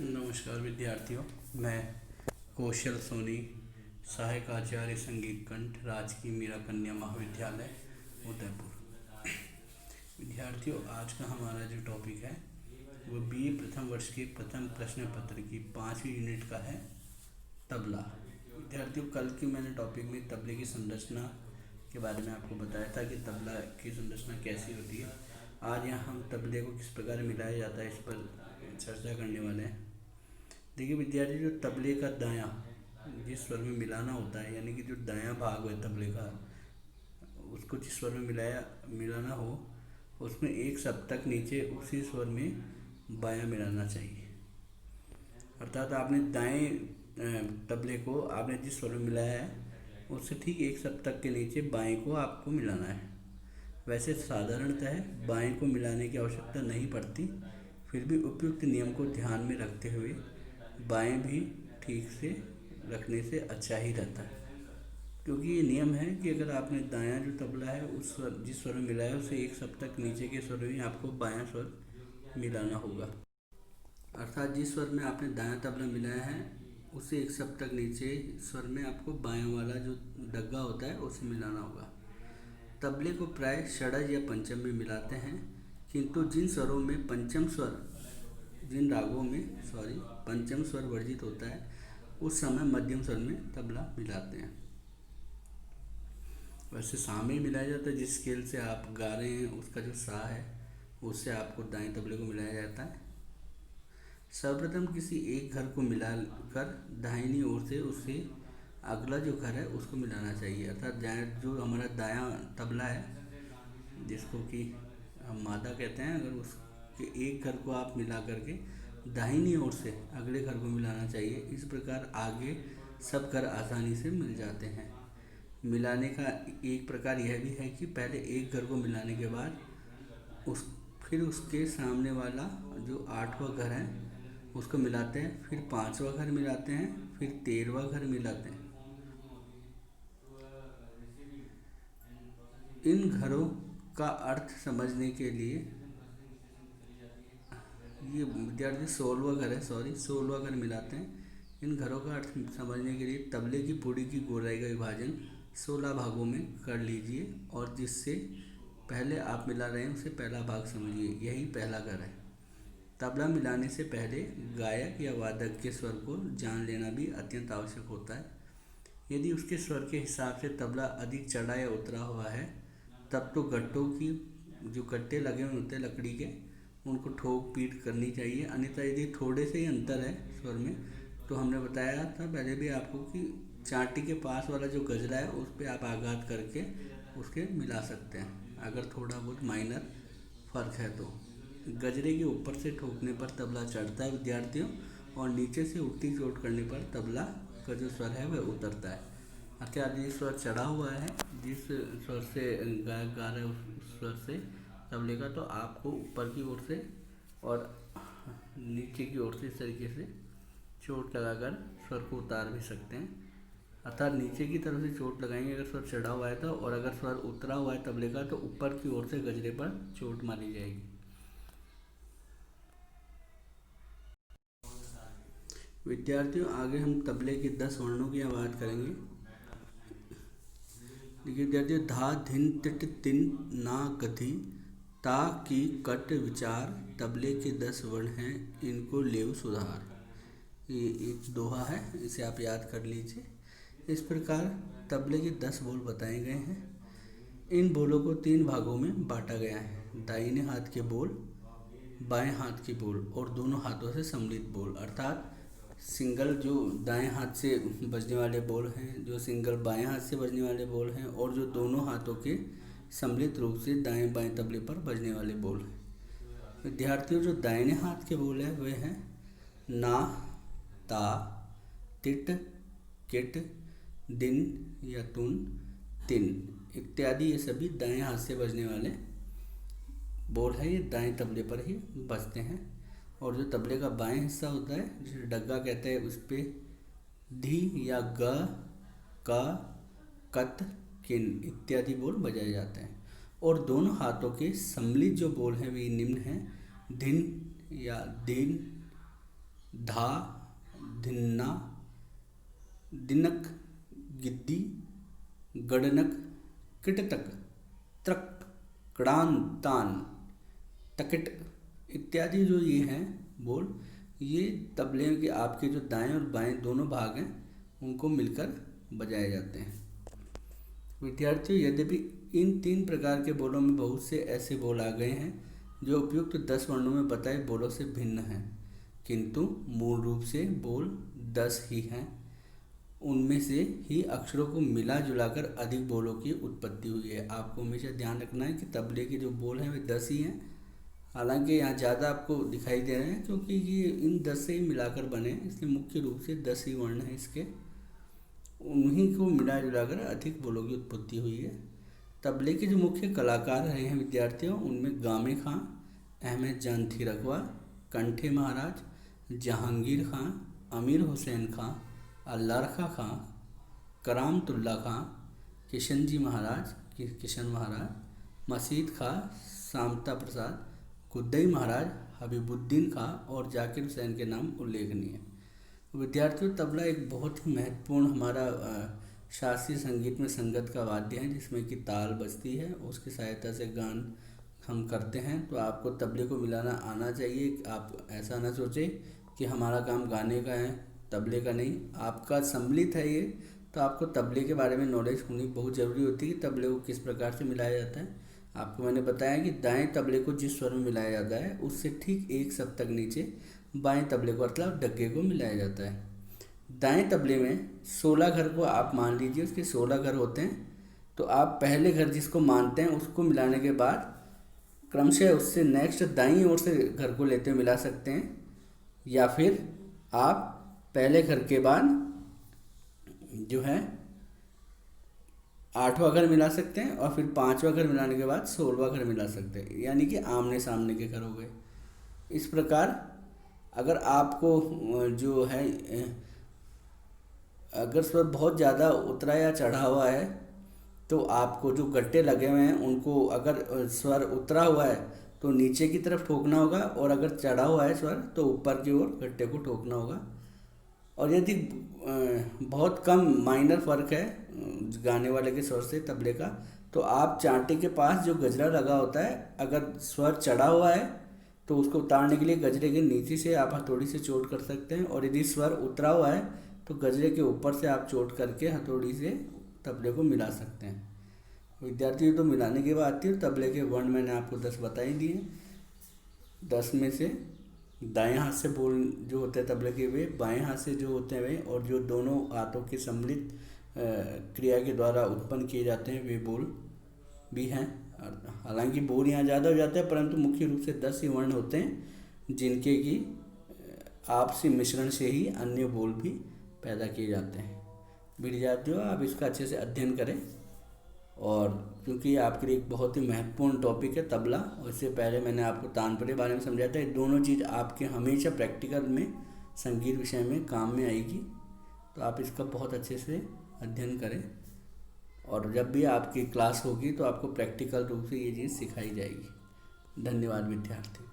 नमस्कार विद्यार्थियों, मैं कौशल सोनी, सहायक आचार्य संगीत कंठ, राजकीय मीरा कन्या महाविद्यालय उदयपुर। विद्यार्थियों, आज का हमारा जो टॉपिक है वो बीए प्रथम वर्ष के प्रथम प्रश्न पत्र की 5वीं यूनिट का है, तबला। विद्यार्थियों, कल की मैंने टॉपिक में तबले की संरचना के बारे में आपको बताया था कि तबला की संरचना कैसी होती है। आज यहाँ हम तबले को किस प्रकार मिलाया जाता है इस पर चर्चा करने वाले हैं। देखिए विद्यार्थी, जो तबले का दायां जिस स्वर में मिलाना होता है, यानी कि जो दायां भाग है तबले का, उसको जिस स्वर में मिलाना हो, उसमें एक सप्तक नीचे उसी स्वर में बायां मिलाना चाहिए। अर्थात आपने दाएं तबले को आपने जिस स्वर में मिलाया है उससे ठीक एक सप्तक के नीचे बाएं को आपको मिलाना है। वैसे साधारणतः बाएं को मिलाने की आवश्यकता नहीं पड़ती, फिर भी उपयुक्त नियम को ध्यान में रखते हुए बाएं भी ठीक से रखने से अच्छा ही रहता है। क्योंकि ये नियम है कि अगर आपने दायां जो तबला है उस स्वर जिस स्वर में मिलाया है उसे एक सप्तक नीचे के स्वर में आपको बायां स्वर मिलाना होगा। अर्थात जिस स्वर में आपने दायां तबला मिलाया है उसे एक सप्तक नीचे स्वर में आपको बायां वाला जो डग्गा होता है उसे मिलाना होगा। तबले को प्राय षडज या पंचम में मिलाते हैं, किंतु जिन रागों में पंचम स्वर वर्जित होता है उस समय मध्यम स्वर में तबला मिलाते हैं। वैसे सा में मिलाया जाता है, जिस स्केल से आप गा रहे हैं उसका जो सा है उससे आपको दाएं तबले को मिलाया जाता है। सर्वप्रथम किसी एक घर को मिलाकर दाहिनी ओर से उससे अगला जो घर है उसको मिलाना चाहिए। अर्थात जो हमारा दायां तबला है जिसको कि हम मादा कहते हैं, अगर उसके एक घर को आप मिला करके दाहिनी ओर से अगले घर को मिलाना चाहिए। इस प्रकार आगे सब घर आसानी से मिल जाते हैं। मिलाने का एक प्रकार यह भी है कि पहले एक घर को मिलाने के बाद फिर उसके सामने वाला जो 8वां घर है उसको मिलाते हैं, फिर 5वां घर मिलाते हैं, फिर 13वां घर मिलाते हैं। इन घरों का अर्थ समझने के लिए ये विद्यार्थी 16वां घर मिलाते हैं। इन घरों का अर्थ समझने के लिए तबले की पुड़ी की गोलाई का विभाजन 16 भागों में कर लीजिए और जिससे पहले आप मिला रहे हैं उसे पहला भाग समझिए, यही पहला घर है। तबला मिलाने से पहले गायक या वादक के स्वर को जान लेना भी अत्यंत आवश्यक होता है। यदि उसके स्वर के हिसाब से तबला अधिक चढ़ा या उतरा हुआ है तब तो गट्टों की जो गट्टे लगे हुए होते हैं लकड़ी के, उनको ठोक पीट करनी चाहिए। अन्यथा यदि थोड़े से ही अंतर है स्वर में तो हमने बताया था पहले भी आपको कि चांटी के पास वाला जो गजरा है उस पर आप आघात करके उसके मिला सकते हैं, अगर थोड़ा बहुत माइनर फर्क है तो। गजरे के ऊपर से ठोकने पर तबला चढ़ता है विद्यार्थियों, और नीचे से उल्टी चोट करने पर तबला का जो स्वर है वह उतरता है। अर्थात जिस स्वर चढ़ा हुआ है, जिस स्वर से गायक गा रहे हैं उस स्वर से तबले का, तो आपको ऊपर की ओर से और नीचे की ओर से इस तरीके से चोट लगाकर स्वर को उतार भी सकते हैं। अर्थात नीचे की तरफ से चोट लगाएंगे अगर स्वर चढ़ा हुआ है तो, और अगर स्वर उतरा हुआ है तबले का तो ऊपर की ओर से गजरे पर चोट मारी जाएगी। विद्यार्थियों, आगे हम तबले के 10 वर्णों की बात करेंगे। देखिए विद्यार्थियों, धा धिन तिट तिन ना गधि ता की कट विचार, तबले के 10 वर्ण हैं इनको लेव सुधार। ये एक दोहा है, इसे आप याद कर लीजिए। इस प्रकार तबले के 10 बोल बताए गए हैं। इन बोलों को 3 भागों में बांटा गया है: दाहिने हाथ के बोल, बाएं हाथ के बोल और दोनों हाथों से सम्मिलित बोल। अर्थात सिंगल जो दाएं हाथ से बजने वाले बोल हैं, जो सिंगल बाएं हाथ से बजने वाले बोल हैं, और जो दोनों हाथों के सम्मिलित रूप से दाएं बाएं तबले पर बजने वाले बोल हैं। विद्यार्थियों, जो दाहिने हाथ के बोल हैं वे हैं ना, ता, तिट, किट, दिन या तुन, तिन इत्यादि। ये सभी दाएं हाथ से बजने वाले बोल है, ये दाएं तबले पर ही बजते हैं। और जो तबले का बाएं हिस्सा होता है जिसे डग्गा कहते हैं, उस पर धी या ग, क, कत, किन इत्यादि बोल बजाए जाते हैं। और दोनों हाथों के सम्मिलित जो बोल हैं वे निम्न हैं: धिन या दिन, धा, धिन्ना, दिनक, गिद्दी, गड़नक, किटतक, त्रक, कड़ान, तान, तकिट इत्यादि जो ये हैं बोल, ये तबले के आपके जो दाएं और बाएं दोनों भाग हैं उनको मिलकर बजाए जाते हैं। विद्यार्थियों, यद्यपि इन 3 प्रकार के बोलों में बहुत से ऐसे बोल आ गए हैं जो उपयुक्त 10 वर्णों में बताए बोलों से भिन्न हैं, किंतु मूल रूप से बोल 10 ही हैं। उनमें से ही अक्षरों को मिला जुलाकर अधिक बोलों की उत्पत्ति हुई है। आपको हमेशा ध्यान रखना है कि तबले के जो बोल हैं वे 10 ही हैं। हालांकि यहाँ ज़्यादा आपको दिखाई दे रहे हैं क्योंकि ये इन 10 से ही मिलाकर बने हैं, इसलिए मुख्य रूप से 10 ही वर्ण हैं इसके। उन्हीं को मिला जुलाकर अधिक बोलों की उत्पत्ति हुई है। तबले के जो मुख्य कलाकार रहे हैं विद्यार्थियों, उनमें गामे खां, अहमद जान थिरकवा, कंठे महाराज, जहांगीर खां, अमीर हुसैन खां, अल्लारखा खां, करामतुल्ला खां, किशन जी महाराज, किशन महाराज, मसीद खां, सामता प्रसाद, गुद्दई महाराज, हबीबुद्दीन खां और जाकिर हुसैन के नाम उल्लेखनीय है। विद्यार्थियों, तबला एक बहुत ही महत्वपूर्ण हमारा शास्त्रीय संगीत में संगत का वाद्य है, जिसमें कि ताल बजती है, उसकी सहायता से गान हम करते हैं। तो आपको तबले को मिलाना आना चाहिए। आप ऐसा ना सोचें कि हमारा काम गाने का है, तबले का नहीं। आपका सम्मिलित है ये, तो आपको तबले के बारे में नॉलेज होनी बहुत ज़रूरी होती है कि तबले को किस प्रकार से मिलाया जाता है। आपको मैंने बताया कि दाएं तबले को जिस स्वर में मिलाया जाता है उससे ठीक 1 सप्तक नीचे बाएं तबले को अर्थात डग्गे को मिलाया जाता है। दाएं तबले में 16 घर को आप मान लीजिए, उसके 16 घर होते हैं। तो आप पहले घर जिसको मानते हैं उसको मिलाने के बाद क्रमशः उससे नेक्स्ट दाईं ओर से घर को लेते हुए मिला सकते हैं, या फिर आप पहले घर के बाद जो है 8वां घर मिला सकते हैं और फिर 5वां घर मिलाने के बाद 16वां घर मिला सकते हैं, यानी कि आमने सामने के घर हो गए। इस प्रकार अगर आपको जो है अगर स्वर बहुत ज़्यादा उतरा या चढ़ा हुआ है तो आपको जो गट्टे लगे हुए हैं उनको, अगर स्वर उतरा हुआ है तो नीचे की तरफ ठोकना होगा, और अगर चढ़ा हुआ है स्वर तो ऊपर की ओर गट्टे को ठोकना होगा। और यदि बहुत कम माइनर फर्क है गाने वाले के स्वर से तबले का, तो आप चांटे के पास जो गजरा लगा होता है, अगर स्वर चढ़ा हुआ है तो उसको उतारने के लिए गजरे के नीचे से आप हथौड़ी से चोट कर सकते हैं, और यदि स्वर उतरा हुआ है तो गजरे के ऊपर से आप चोट करके हथौड़ी से तबले को मिला सकते हैं। विद्यार्थियों, तो मिलाने की बात थी। तबले के वर्ण मैंने आपको 10 बता ही दिए। 10 में से दाएं हाथ से बोल जो होते हैं तबले के वे, बाएं हाथ से जो होते हैं वे, और जो दोनों हाथों के सम्मिलित क्रिया के द्वारा उत्पन्न किए जाते हैं वे बोल भी हैं। हालांकि बोल यहाँ ज़्यादा हो जाते हैं, परंतु मुख्य रूप से 10 ही वर्ण होते हैं जिनके कि आपसी मिश्रण से ही अन्य बोल भी पैदा किए जाते हैं। विद्यार्थियों, आप इसका अच्छे से अध्ययन करें, और क्योंकि आपके लिए एक बहुत ही महत्वपूर्ण टॉपिक है तबला, और इससे पहले मैंने आपको तानपुरे के बारे में समझाया था। ये दोनों चीज़ आपके हमेशा प्रैक्टिकल में संगीत विषय में काम में आएगी, तो आप इसका बहुत अच्छे से अध्ययन करें, और जब भी आपकी क्लास होगी तो आपको प्रैक्टिकल रूप से ये चीज़ सिखाई जाएगी। धन्यवाद विद्यार्थी।